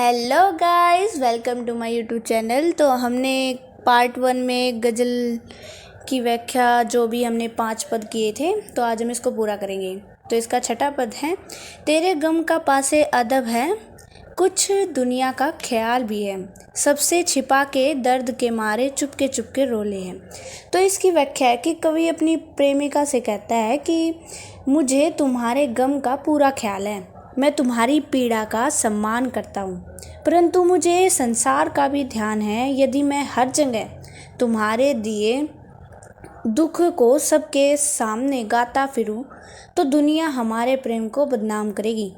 Hello guys, welcome to my YouTube channel. तो हमने part 1 में गज़ल की व्याख्या जो भी हमने 5 पद किए थे, तो आज हम इसको पूरा करेंगे। तो इसका छठा पद है, तेरे गम का पासे अदब है, कुछ दुनिया का ख्याल भी है, सबसे छिपा के दर्द के मारे चुपके रोले हैं। तो इसकी व्याख्या है कि कवि अपनी प्रेमिका से कहता है कि मुझे तुम्हारे गम का पूरा ख्याल है, मैं तुम्हारी पीड़ा का सम्मान करता हूँ, परंतु मुझे संसार का भी ध्यान है। यदि मैं हर जगह तुम्हारे दिए दुख को सबके सामने गाता फिरूं, तो दुनिया हमारे प्रेम को बदनाम करेगी।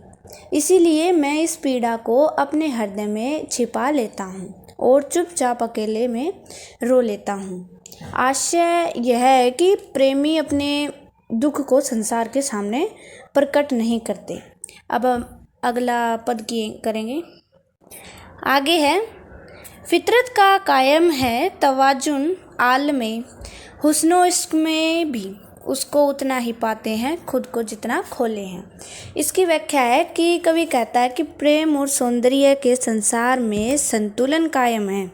इसीलिए मैं इस पीड़ा को अपने हृदय में छिपा लेता हूँ और चुपचाप अकेले में रो लेता हूँ। आशय यह है कि प्रेमी अपने दुख को संसार के सामने प्रकट नहीं करते। अब हम अगला पद करेंगे। आगे है, फितरत का कायम है तवाजुन आलमे, हुस्नो इश्क में भी उसको उतना ही पाते हैं खुद को जितना खोले हैं। इसकी व्याख्या है कि कवि कहता है कि प्रेम और सौंदर्य के संसार में संतुलन कायम है।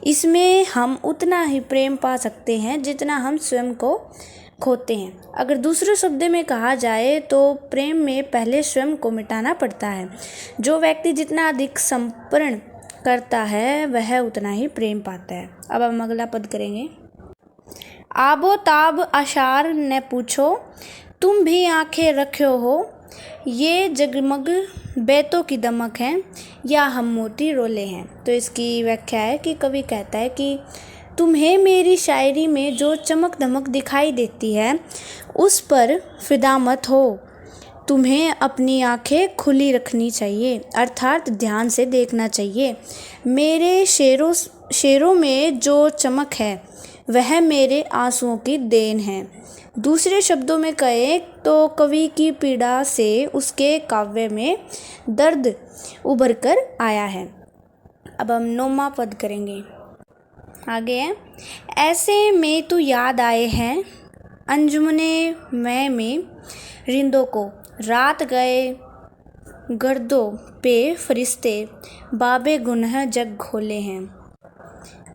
इसमें हम उतना ही प्रेम पा सकते हैं जितना हम स्वयं को खोते हैं। अगर दूसरे शब्द में कहा जाए तो प्रेम में पहले स्वयं को मिटाना पड़ता है। जो व्यक्ति जितना अधिक समर्पण करता है वह उतना ही प्रेम पाता है। अब हम अगला पद करेंगे। आबो ताब आशार न पूछो, तुम भी आंखें रखे हो, ये जगमग बेतों की दमक है या हम मोती रोले हैं। तो इसकी व्याख्या है कि कवि कहता है कि तुम्हें मेरी शायरी में जो चमक दमक दिखाई देती है उस पर फिदा मत हो। तुम्हें अपनी आंखें खुली रखनी चाहिए, अर्थात ध्यान से देखना चाहिए। मेरे शेरों में जो चमक है वह मेरे आंसुओं की देन है। दूसरे शब्दों में कहें तो कवि की पीड़ा से उसके काव्य में दर्द उभर कर आया है। अब हम 9वां पद करेंगे। आगे है, ऐसे में तू याद आए हैं अंजुमने में रिंदों को, रात गए गर्दों पे फरिश्ते, बाबे गुनह जग खोले हैं।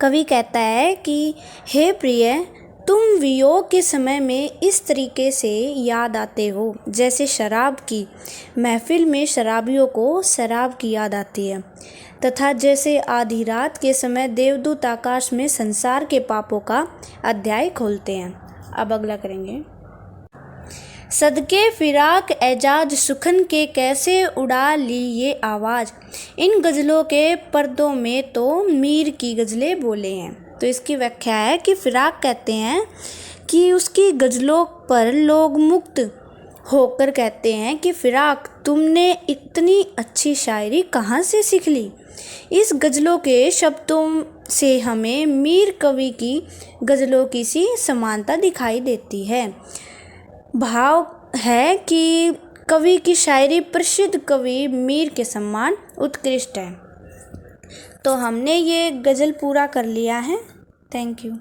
कवि कहता है कि हे प्रिय, तुम वियोग के समय में इस तरीके से याद आते हो जैसे शराब की महफिल में शराबियों को शराब की याद आती है, तथा जैसे आधी रात के समय देवदूत आकाश में संसार के पापों का अध्याय खोलते हैं। अब अगला करेंगे। सदके फिराक एजाज सुखन के कैसे उड़ा ली ये आवाज़, इन गज़लों के पर्दों में तो मीर की गज़लें बोले हैं। तो इसकी व्याख्या है कि फिराक कहते हैं कि उसकी गज़लों पर लोग मुक्त होकर कहते हैं कि फिराक, तुमने इतनी अच्छी शायरी कहाँ से सीख ली। इस गज़लों के शब्दों से हमें मीर कवि की गज़लों की सी समानता दिखाई देती है। भाव है कि कवि की शायरी प्रसिद्ध कवि मीर के समान उत्कृष्ट है। तो हमने ये गज़ल पूरा कर लिया है। Thank you.